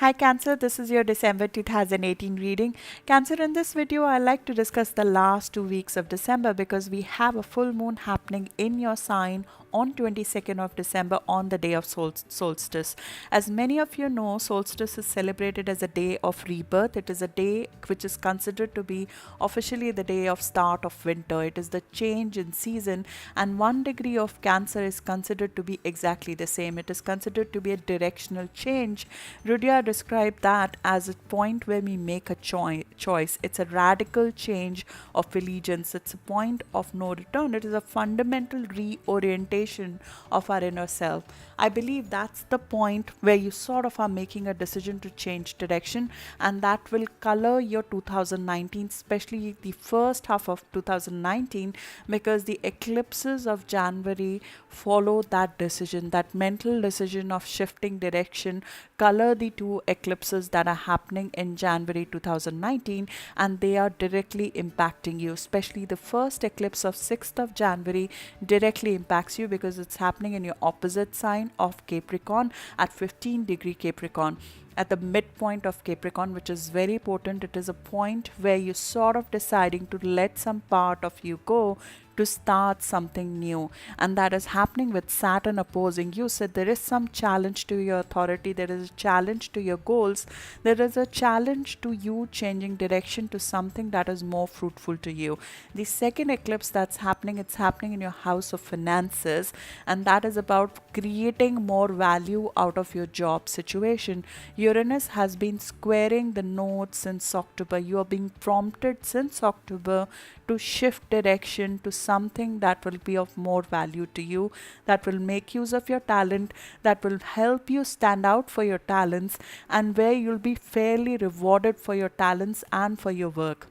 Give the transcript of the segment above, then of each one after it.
Hi Cancer, this is your December 2018 reading. Cancer, in this video I like to discuss the last 2 weeks of December because we have a full moon happening in your sign on 22nd of December on the day of solstice. As many of you know, solstice is celebrated as a day of rebirth. It is a day which is considered to be officially the day of start of winter. It is the change in season, and 1 degree of Cancer is considered to be exactly the same. It is considered to be a directional change. Rudyard described that as a point where we make a choice. It's a radical change of allegiance. It's a point of no return. It is a fundamental reorientation of our inner self. I believe that's the point where you sort of are making a decision to change direction, and that will color your 2019, especially the first half of 2019, because the eclipses of January follow that decision, that mental decision of shifting direction, color the two eclipses that are happening in January 2019, and they are directly impacting you. Especially the first eclipse of 6th of January directly impacts you because it's happening in your opposite sign of Capricorn at 15-degree Capricorn, at the midpoint of Capricorn, which is very potent. It is a point where you're sort of deciding to let some part of you go to start something new, and that is happening with Saturn opposing you. So there is some challenge to your authority, there is a challenge to your goals, there is a challenge to you changing direction to something that is more fruitful to you. The second eclipse that's happening, it's happening in your house of finances, and that is about creating more value out of your job situation. Uranus has been squaring the nodes since October. You are being prompted since October to shift direction to something that will be of more value to you, that will make use of your talent, that will help you stand out for your talents, and where you'll be fairly rewarded for your talents and for your work.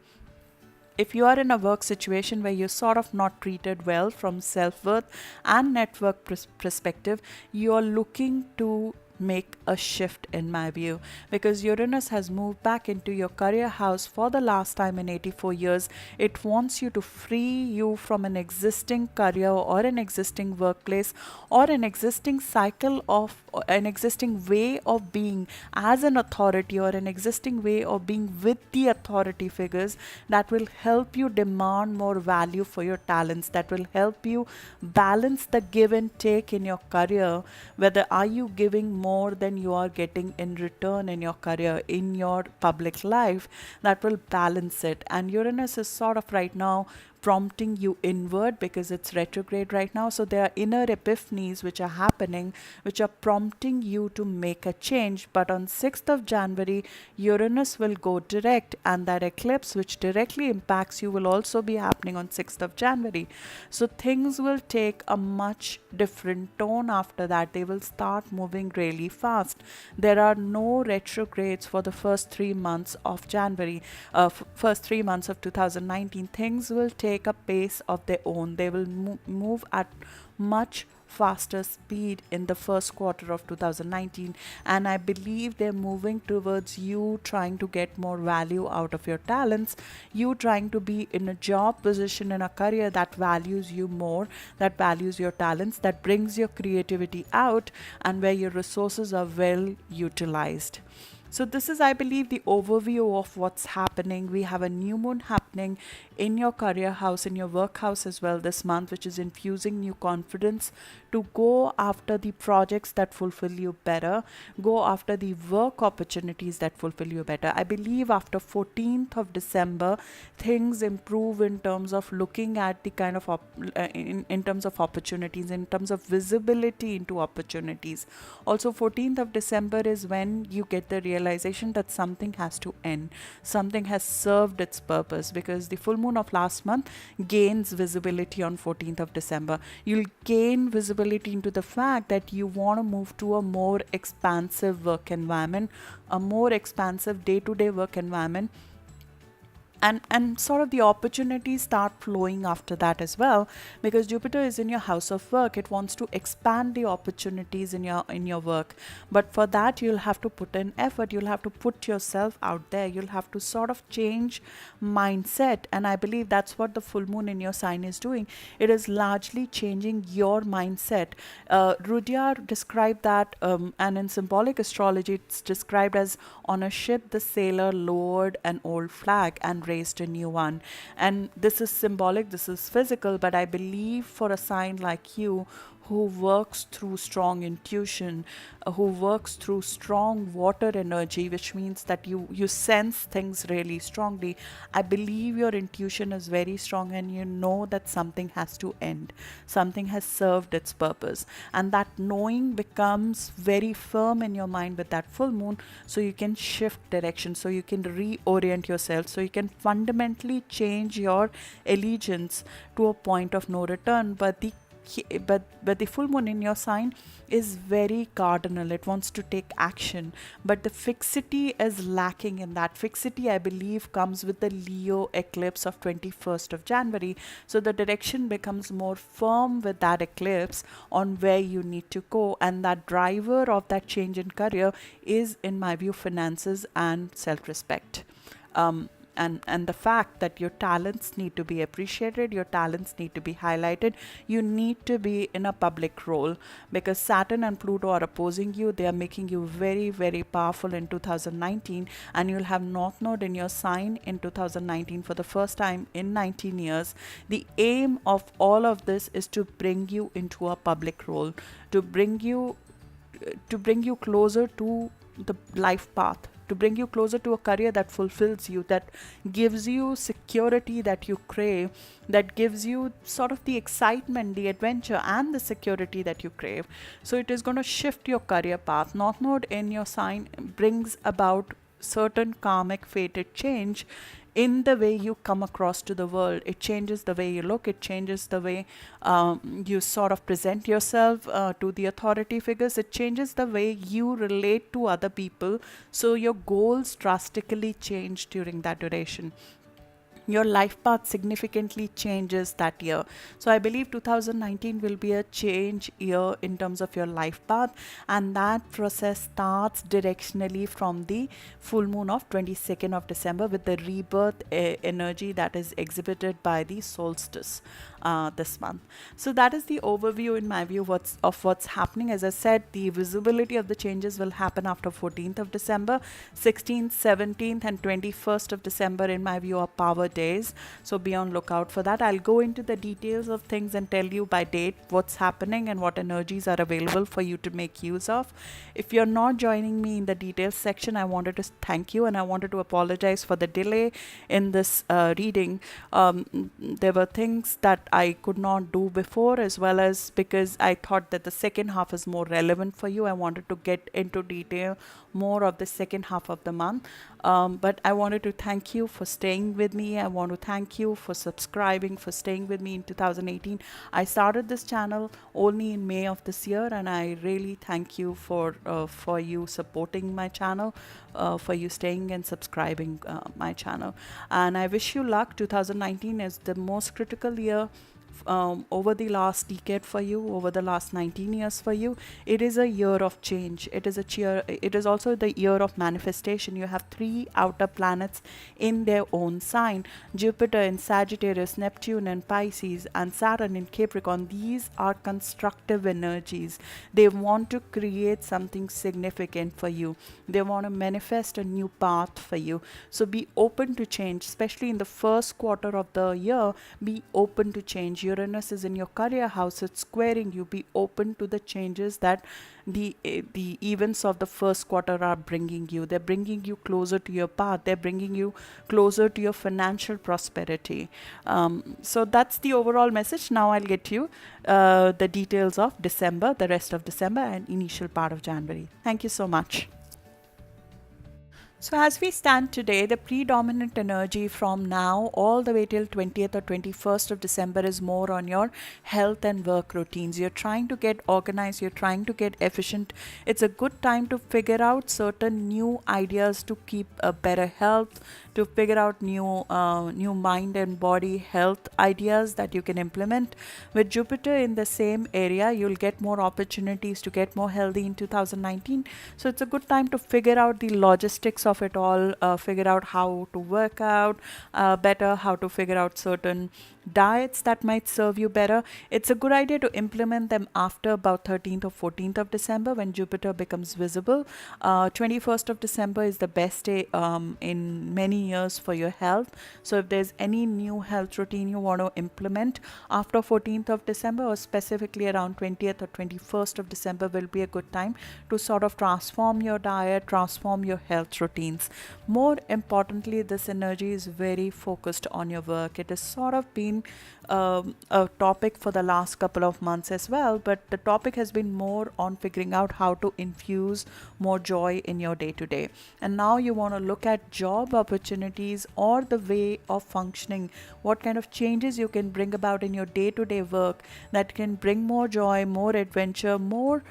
If you are in a work situation where you're sort of not treated well from self-worth and network perspective, you're looking to make a shift, in my view, because Uranus has moved back into your career house for the last time in 84 years. It wants you to free you from an existing career or an existing workplace or an existing cycle of an existing way of being as an authority or an existing way of being with the authority figures that will help you demand more value for your talents, that will help you balance the give and take in your career. Whether are you giving more than you are getting in return in your career, in your public life, that will balance it. And Uranus is sort of right now prompting you inward because it's retrograde right now. So there are inner epiphanies which are happening, which are prompting you to make a change. But on 6th of January, Uranus will go direct, and that eclipse which directly impacts you will also be happening on 6th of January. So things will take a much different tone after that. They will start moving really fast. There are no retrogrades for the first 3 months of January, first 3 months of 2019. Things will take a pace of their own. They will move at much faster speed in the first quarter of 2019, and I believe they're moving towards you trying to get more value out of your talents, you trying to be in a job position, in a career that values you more, that values your talents, that brings your creativity out, and where your resources are well utilized. So this is, I believe, the overview of what's happening. We have a new moon happening in your career house, in your work house as well this month, which is infusing new confidence to go after the projects that fulfill you better, go after the work opportunities that fulfill you better. I believe after 14th of December, things improve in terms of looking at the kind of in terms of opportunities, in terms of visibility into opportunities. Also, 14th of December is when you get the realization that something has to end, something has served its purpose, because the full moon of last month gains visibility on 14th of December. You'll gain visibility into the fact that you want to move to a more expansive work environment, a more expansive day-to-day work environment, and sort of the opportunities start flowing after that as well, because Jupiter is in your house of work. It wants to expand the opportunities in your work, but for that you'll have to put in effort. You'll have to put yourself out there. You'll have to sort of change mindset, and I believe that's what the full moon in your sign is doing. It is largely changing your mindset. Rudyard described that, and in symbolic astrology it's described as, on a ship the sailor lowered an old flag and raised a new one. And this is symbolic, this is physical, but I believe for a sign like you, who works through strong intuition, who works through strong water energy, which means that you sense things really strongly. I believe your intuition is very strong, and you know that something has to end, something has served its purpose, and that knowing becomes very firm in your mind with that full moon. So you can shift direction, so you can reorient yourself, so you can fundamentally change your allegiance to a point of no return. But the full moon in your sign is very cardinal. It wants to take action, but the fixity is lacking. In that fixity, I believe, comes with the Leo eclipse of 21st of January. So the direction becomes more firm with that eclipse on where you need to go, and that driver of that change in career is, in my view, finances and self-respect. And the fact that your talents need to be appreciated, your talents need to be highlighted, you need to be in a public role, because Saturn and Pluto are opposing you. They are making you very, very powerful in 2019, and you'll have North Node in your sign in 2019 for the first time in 19 years. The aim of all of this is to bring you into a public role, to bring you closer to the life path, to bring you closer to a career that fulfills you, that gives you security that you crave, that gives you sort of the excitement, the adventure, and the security that you crave. So it is going to shift your career path. North Node in your sign brings about certain karmic fated change in the way you come across to the world. It changes the way you look, it changes the way you sort of present yourself to the authority figures, it changes the way you relate to other people. So your goals drastically change during that duration. Your life path significantly changes that year. So I believe 2019 will be a change year in terms of your life path, and that process starts directionally from the full moon of 22nd of December with the rebirth energy that is exhibited by the solstice this month. So that is the overview, in my view, of what's happening. As I said, the visibility of the changes will happen after 14th of December. 16th, 17th and 21st of December, in my view, are power days. So be on lookout for that. I'll go into the details of things and tell you by date what's happening and what energies are available for you to make use of. If you're not joining me in the details section, I wanted to thank you, and I wanted to apologize for the delay in this reading. There were things that I could not do before, as well as because I thought that the second half is more relevant for you. I wanted to get into detail more of the second half of the month. But I wanted to thank you for staying with me. I want to thank you for subscribing, for staying with me in 2018. I started this channel only in May of this year, and I really thank you for you supporting my channel, for you staying and subscribing my channel. And I wish you luck. 2019 is the most critical year over the last decade for you, over the last 19 years for you. It is a year of change. It is also the year of manifestation. You have 3 outer planets in their own sign: Jupiter in Sagittarius, Neptune in Pisces, and Saturn in Capricorn. These are constructive energies. They want to create something significant for you. They want to manifest a new path for you. So be open to change, especially in the first quarter of the year. Be open to change. Uranus is in your career house, it's squaring you. Be open to the changes that the events of the first quarter are bringing you. They're bringing you closer to your path. They're bringing you closer to your financial prosperity. So that's the overall message. Now I'll get you the details of December, the rest of December and initial part of January. Thank you so much. So, as we stand today, the predominant energy from now all the way till 20th or 21st of December is more on your health and work routines. You're trying to get organized, you're trying to get efficient. It's a good time to figure out certain new ideas to keep a better health, to figure out new mind and body health ideas that you can implement. With Jupiter in the same area, you'll get more opportunities to get more healthy in 2019. So it's a good time to figure out the logistics of it all, figure out how to work out better, how to figure out certain diets that might serve you better. It's a good idea to implement them after about 13th or 14th of December when Jupiter becomes visible. 21st of December is the best day in many years for your health. So if there's any new health routine you want to implement after 14th of December, or specifically around 20th or 21st of December, will be a good time to sort of transform your diet, transform your health routines. More importantly, this energy is very focused on your work. It has sort of been a topic for the last couple of months as well, but the topic has been more on figuring out how to infuse more joy in your day to day. And now you want to look at job opportunities or the way of functioning, what kind of changes you can bring about in your day to day work that can bring more joy, more adventure, more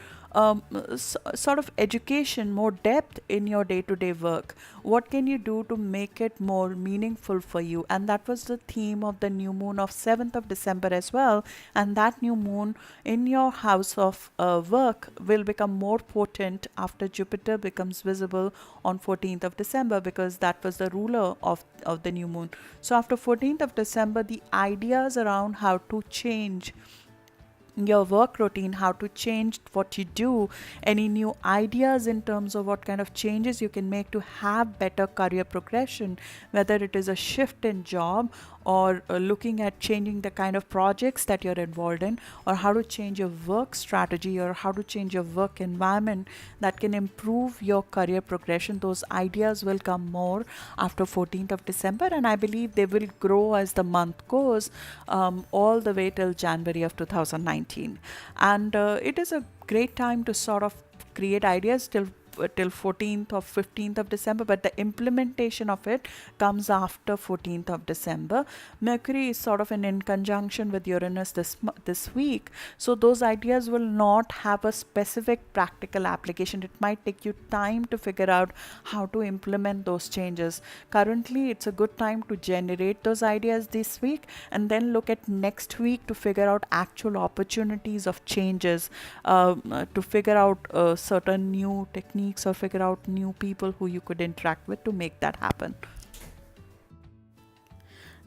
sort of education, more depth in your day to day work. What can you do to make it more meaningful for you? And that was the theme of the new moon of 7th of December as well. And that new moon in your house of work will become more potent after Jupiter becomes visible on 14th of December, because that was the ruler of the new moon. So after 14th of December, the ideas around how to change your work routine, how to change what you do, any new ideas in terms of what kind of changes you can make to have better career progression, whether it is a shift in job or looking at changing the kind of projects that you're involved in, or how to change your work strategy, or how to change your work environment that can improve your career progression. Those ideas will come more after 14th of December, and I believe they will grow as the month goes, all the way till January of 2019. And it is a great time to sort of create ideas till 14th or 15th of December, but the implementation of it comes after 14th of December. Mercury is sort of in conjunction with Uranus this week, so those ideas will not have a specific practical application. It might take you time to figure out how to implement those changes. Currently, it's a good time to generate those ideas this week and then look at next week to figure out actual opportunities of changes, to figure out certain new techniques or figure out new people who you could interact with to make that happen.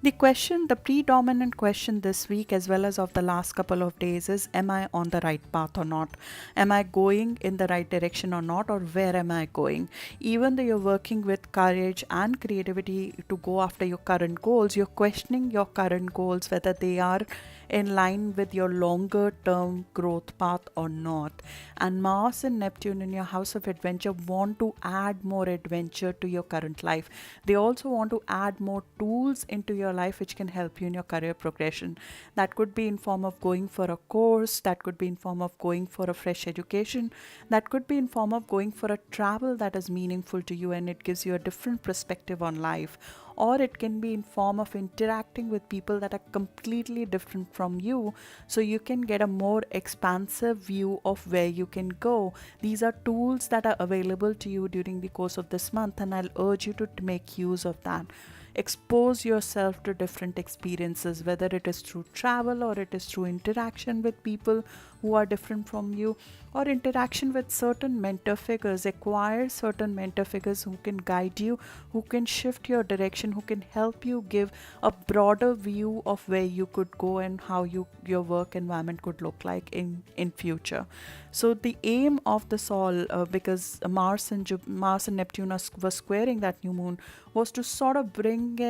The predominant question this week as well as of the last couple of days is, am I on the right path or not? Am I going in the right direction or not? Or where am I going? Even though you're working with courage and creativity to go after your current goals, you're questioning your current goals, whether they are in line with your longer term growth path or not. And Mars and Neptune in your house of adventure want to add more adventure to your current life. They also want to add more tools into your life which can help you in your career progression. That could be in form of going for a course, that could be in form of going for a fresh education, that could be in form of going for a travel that is meaningful to you and it gives you a different perspective on life, or it can be in form of interacting with people that are completely different from you, so you can get a more expansive view of where you can go. These are tools that are available to you during the course of this month, and I'll urge you to make use of that. Expose yourself to different experiences, whether it is through travel or it is through interaction with people who are different from you, or interaction with certain mentor figures. Acquire certain mentor figures who can guide you, who can shift your direction, who can help you give a broader view of where you could go and how your work environment could look like in future. So the aim of this all, because Mars and Neptune were squaring that new moon, was to sort of bring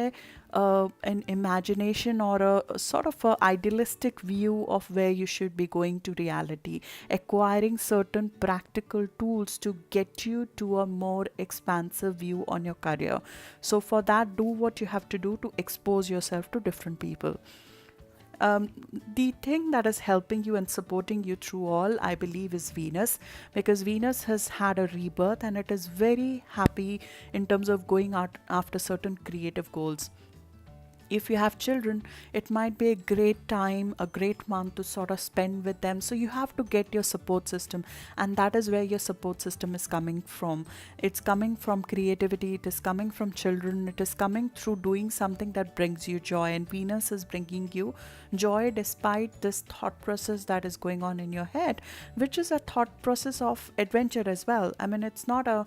an imagination or a sort of a idealistic view of where you should be going to reality, acquiring certain practical tools to get you to a more expansive view on your career. So for that, do what you have to do to expose yourself to different people. The thing that is helping you and supporting you through all, I believe, is Venus, because Venus has had a rebirth and it is very happy in terms of going out after certain creative goals. If you have children, it might be a great time, a great month to sort of spend with them. So you have to get your support system, and that is where your support system is coming from. It's coming from creativity, it is coming from children, it is coming through doing something that brings you joy, and Venus is bringing you joy despite this thought process that is going on in your head, which is a thought process of adventure as well. I mean, it's not a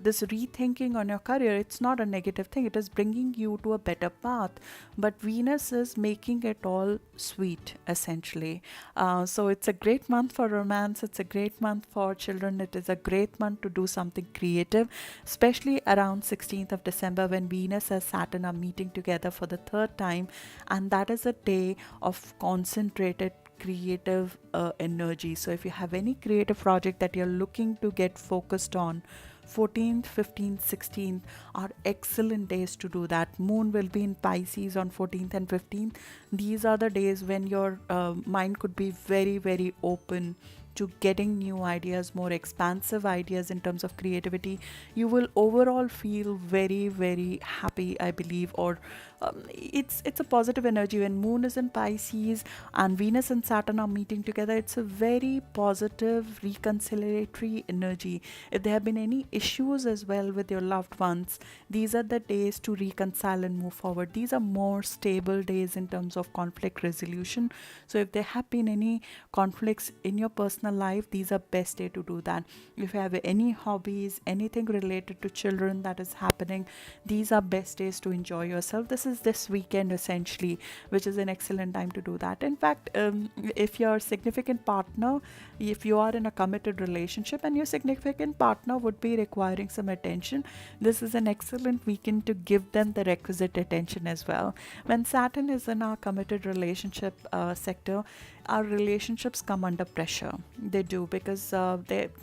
this rethinking on your career, it's not a negative thing, it is bringing you to a better path. But Venus is making it all sweet, essentially. So it's a great month for romance, it's a great month for children, it is a great month to do something creative, especially around 16th of December when Venus and Saturn are meeting together for the third time, and that is a day of concentrated creative energy. So if you have any creative project that you're looking to get focused on, 14th, 15th, 16th are excellent days to do that. Moon will be in Pisces on 14th and 15th. These are the days when your mind could be very, very open to getting new ideas, more expansive ideas in terms of creativity. You will overall feel very, very happy, I believe, or it's a positive energy. When Moon is in Pisces and Venus and Saturn are meeting together, it's a very positive, reconciliatory energy. If there have been any issues as well with your loved ones, these are the days to reconcile and move forward. These are more stable days in terms of conflict resolution. So if there have been any conflicts in your personal life, these are best day to do that. If you have any hobbies, anything related to children that is happening, these are best days to enjoy yourself. This is this weekend essentially, which is an excellent time to do that. In fact, if your significant partner, if you are in a committed relationship and your significant partner would be requiring some attention, this is an excellent weekend to give them the requisite attention as well. When Saturn is in our committed relationship sector, our relationships come under pressure. They do, because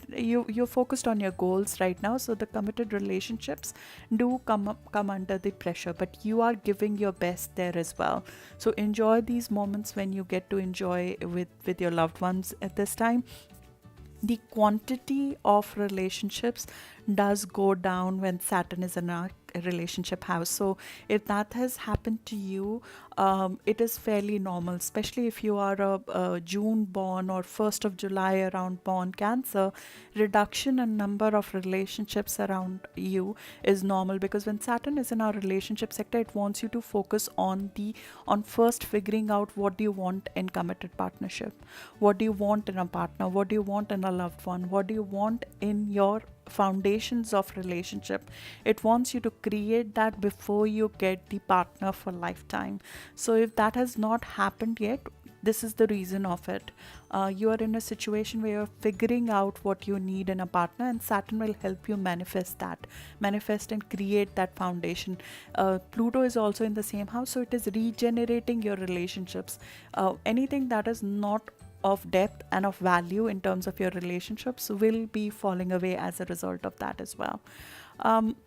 you're focused on your goals right now, so the committed relationships do come under the pressure, but you are giving your best there as well. So enjoy these moments when you get to enjoy with your loved ones at this time. The quantity of relationships does go down when Saturn is in our relationship house. So if that has happened to you, it is fairly normal, especially if you are a June born or 1st of July around born Cancer. Reduction in number of relationships around you is normal, because when Saturn is in our relationship sector, it wants you to focus on first figuring out what do you want in committed partnership, what do you want in a partner, what do you want in a loved one, what do you want in your foundations of relationship. It wants you to create that before you get the partner for lifetime. So if that has not happened yet, this is the reason of it. You are in a situation where you're figuring out what you need in a partner, and Saturn will help you manifest and create that foundation. Pluto is also in the same house, so it is regenerating your relationships. Anything that is not of depth and of value in terms of your relationships will be falling away as a result of that as well.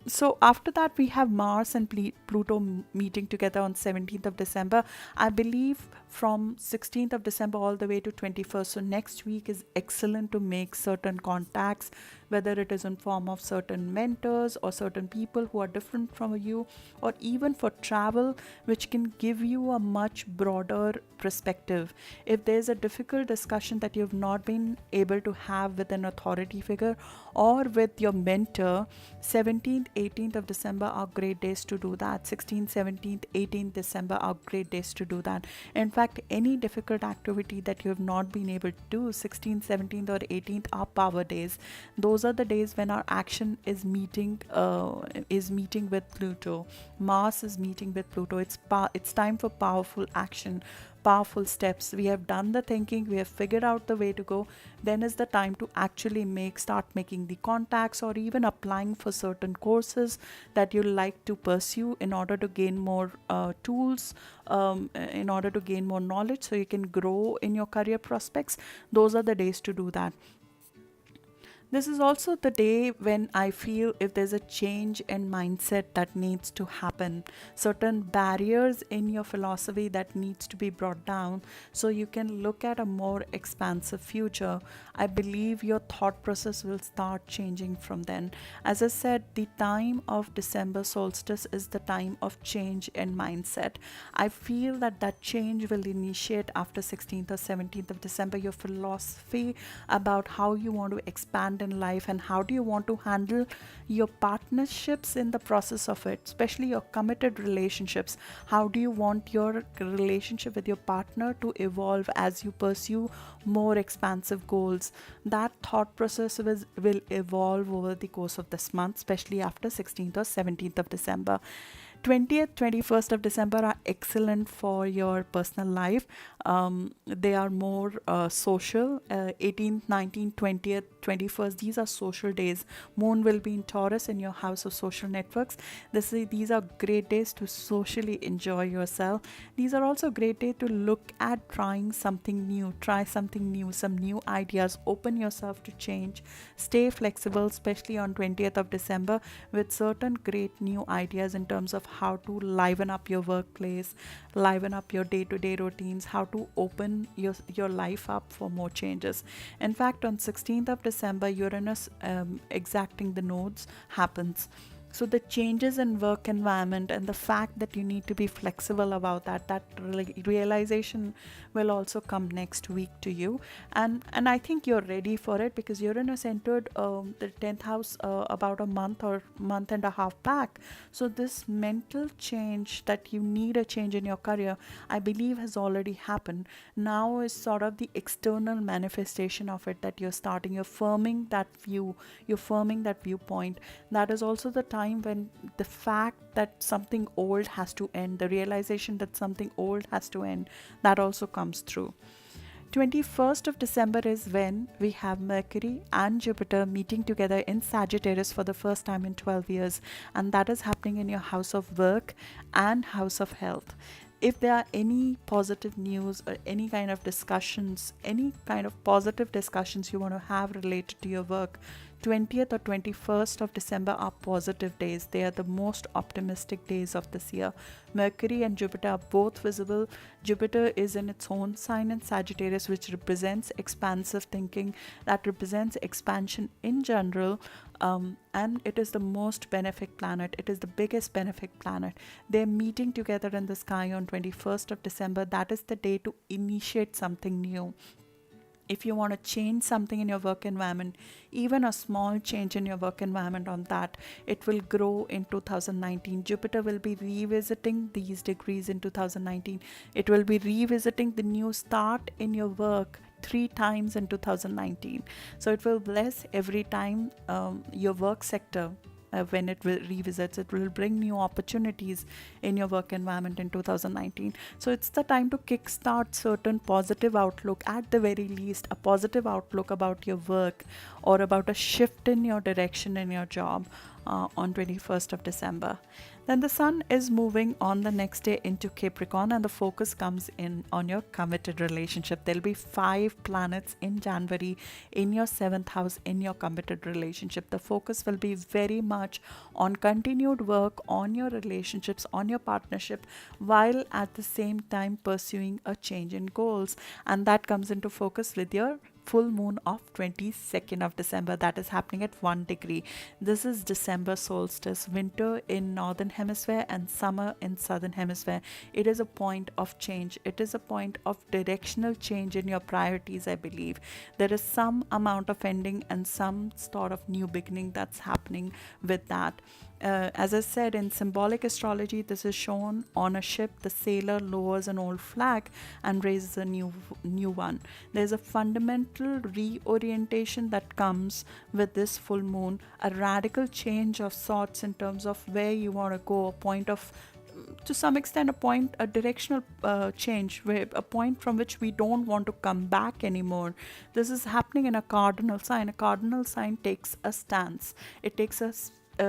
So after that, we have Mars and Pluto meeting together on 17th of December. I believe from 16th of December all the way to 21st. So next week is excellent to make certain contacts, whether it is in form of certain mentors or certain people who are different from you, or even for travel, which can give you a much broader perspective. If there's a difficult discussion that you've not been able to have with an authority figure or with your mentor, 17th, 18th of December are great days to do that. 16th, 17th, 18th December are great days to do that. In fact, any difficult activity that you have not been able to do, 16th, 17th or 18th are power days. Those are the days when our action is meeting with Pluto. Mars is meeting with Pluto. It's time for powerful action, powerful steps. We have done the thinking, we have figured out the way to go. Then is the time to actually start making the contacts, or even applying for certain courses that you like to pursue in order to gain more tools, in order to gain more knowledge, so you can grow in your career prospects. Those are the days to do that. This is also the day when I feel if there's a change in mindset that needs to happen, certain barriers in your philosophy that needs to be brought down so you can look at a more expansive future. I believe your thought process will start changing from then. As I said, the time of December solstice is the time of change in mindset. I feel that that change will initiate after 16th or 17th of December. Your philosophy about how you want to expand in life and how do you want to handle your partnerships in the process of it, especially your committed relationships. How do you want your relationship with your partner to evolve as you pursue more expansive goals? That thought process will evolve over the course of this month, especially after 16th or 17th of December. 20th, 21st of December are excellent for your personal life. They are more social. 18th, 19th, 20th, 21st, these are social days. Moon will be in Taurus in your house of social networks. These are great days to socially enjoy yourself. These are also great days to look at trying something new, some new ideas, open yourself to change, stay flexible, especially on 20th of December with certain great new ideas in terms of how to liven up your workplace, liven up your day-to-day routines, how to open your life up for more changes. In fact, on 16th of December, Uranus exacting the nodes happens. So the changes in work environment and the fact that you need to be flexible about that realization will also come next week to you, and I think you're ready for it because Uranus entered the 10th house about a month or month and a half back. So this mental change that you need a change in your career, I believe, has already happened. Now is sort of the external manifestation of it that you're starting. You're firming that view. You're firming that viewpoint. That is also the time when the fact that something old has to end, the realization that something old has to end, that also comes through. 21st of December is when we have Mercury and Jupiter meeting together in Sagittarius for the first time in 12 years, and that is happening in your house of work and house of health. If there are any positive news or any kind of discussions, any kind of positive discussions you want to have related to your work, 20th or 21st of December are positive days. They are the most optimistic days of this year. Mercury and Jupiter are both visible. Jupiter is in its own sign in Sagittarius, which represents expansive thinking, that represents expansion in general, and it is the most benefic planet. It is the biggest benefic planet. They're meeting together in the sky on 21st of December. That is the day to initiate something new. If you want to change something in your work environment, even a small change in your work environment on that, it will grow in 2019. Jupiter will be revisiting these degrees in 2019. It will be revisiting the new start in your work 3 times in 2019. So it will bless every time your work sector, when it will revisits, it will bring new opportunities in your work environment in 2019. So it's the time to kickstart certain positive outlook, at the very least a positive outlook about your work or about a shift in your direction in your job on 21st of December. Then the sun is moving on the next day into Capricorn, and the focus comes in on your committed relationship. There'll be 5 planets in January in your 7th house in your committed relationship. The focus will be very much on continued work on your relationships, on your partnership, while at the same time pursuing a change in goals. And that comes into focus with your full moon of 22nd of December that is happening at 1 degree. This is December solstice, winter in northern hemisphere and summer in southern hemisphere. It is a point of change. It is a point of directional change in your priorities, I believe. There is some amount of ending and some sort of new beginning that's happening with that. As I said, in symbolic astrology, this is shown on a ship. The sailor lowers an old flag and raises a new one. There's a fundamental reorientation that comes with this full moon, a radical change of sorts in terms of where you want to go, a point of, to some extent, a directional change, where a point from which we don't want to come back anymore. This is happening in a cardinal sign. A cardinal sign takes a stance. It takes a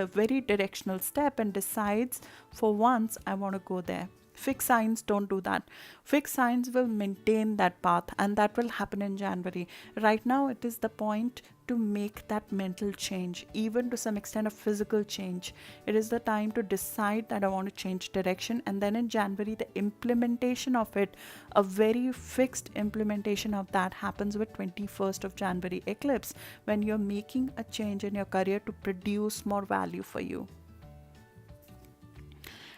very directional step and decides, for once I want to go there. Fixed signs don't do that. Fixed signs will maintain that path, and that will happen in January. Right now, it is the point to make that mental change, even to some extent a physical change. It is the time to decide that I want to change direction, and then in January, the implementation of it, a very fixed implementation of that, happens with 21st of January eclipse, when you're making a change in your career to produce more value for you.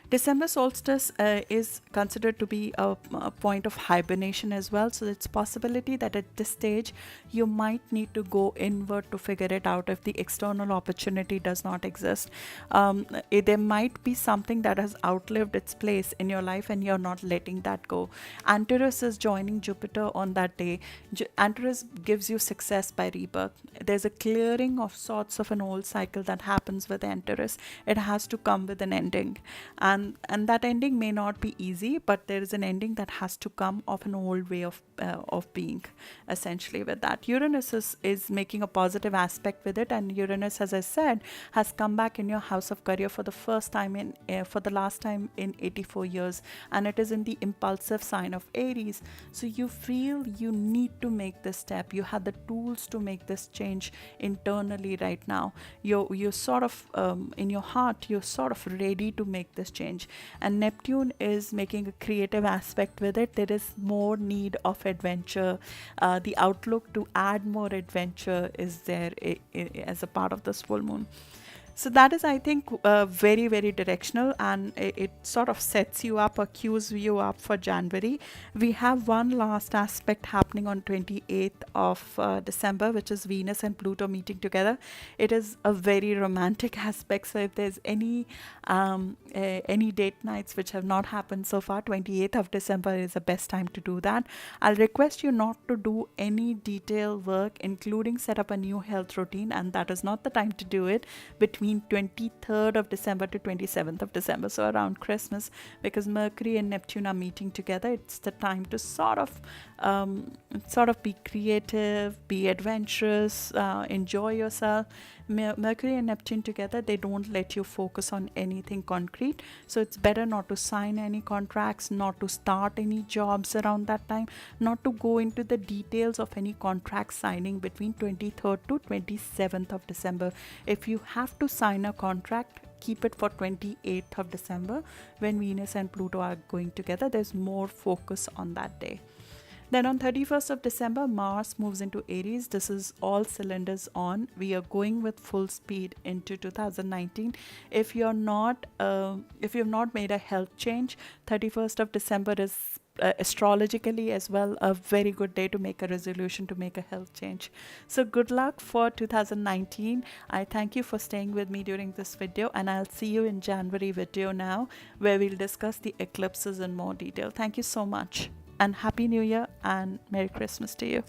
December solstice is considered to be a point of hibernation as well. So it's possibility that at this stage you might need to go inward to figure it out if the external opportunity does not exist. There might be something that has outlived its place in your life and you're not letting that go. Antares is joining Jupiter on that day. Antares gives you success by rebirth. There's a clearing of sorts of an old cycle that happens with Antares. It has to come with an ending. And that ending may not be easy, but there is an ending that has to come of an old way of being, essentially. With that, Uranus is making a positive aspect with it, and Uranus, as I said, has come back in your house of career for the first time for the last time in 84 years, and it is in the impulsive sign of Aries. So you feel you need to make this step. You have the tools to make this change internally right now. You're sort of in your heart, you're sort of ready to make this change. And Neptune is making a creative aspect with it. There is more need of adventure. The outlook to add more adventure is there as a part of this full moon. So that is, I think, very, very directional, and it sort of sets you up or cues you up for January. We have one last aspect happening on 28th of December, which is Venus and Pluto meeting together. It is a very romantic aspect. So if there's any date nights which have not happened so far, 28th of December is the best time to do that. I'll request you not to do any detailed work, including set up a new health routine, and that is not the time to do it between 23rd of December to 27th of December, so around Christmas, because Mercury and Neptune are meeting together. It's the time to sort of be creative, be adventurous, enjoy yourself. Mercury and Neptune together, they don't let you focus on anything concrete, so it's better not to sign any contracts, not to start any jobs around that time, not to go into the details of any contract signing between 23rd to 27th of December. If you have to sign a contract, keep it for 28th of December, when Venus and Pluto are going together. There's more focus on that day. Then on 31st of December, Mars moves into Aries. This is all cylinders on. We are going with full speed into 2019. If you've not made a health change, 31st of December is astrologically as well a very good day to make a resolution to make a health change. So good luck for 2019. I thank you for staying with me during this video, and I'll see you in January video now, where we'll discuss the eclipses in more detail. Thank you so much, and Happy New Year and Merry Christmas to you.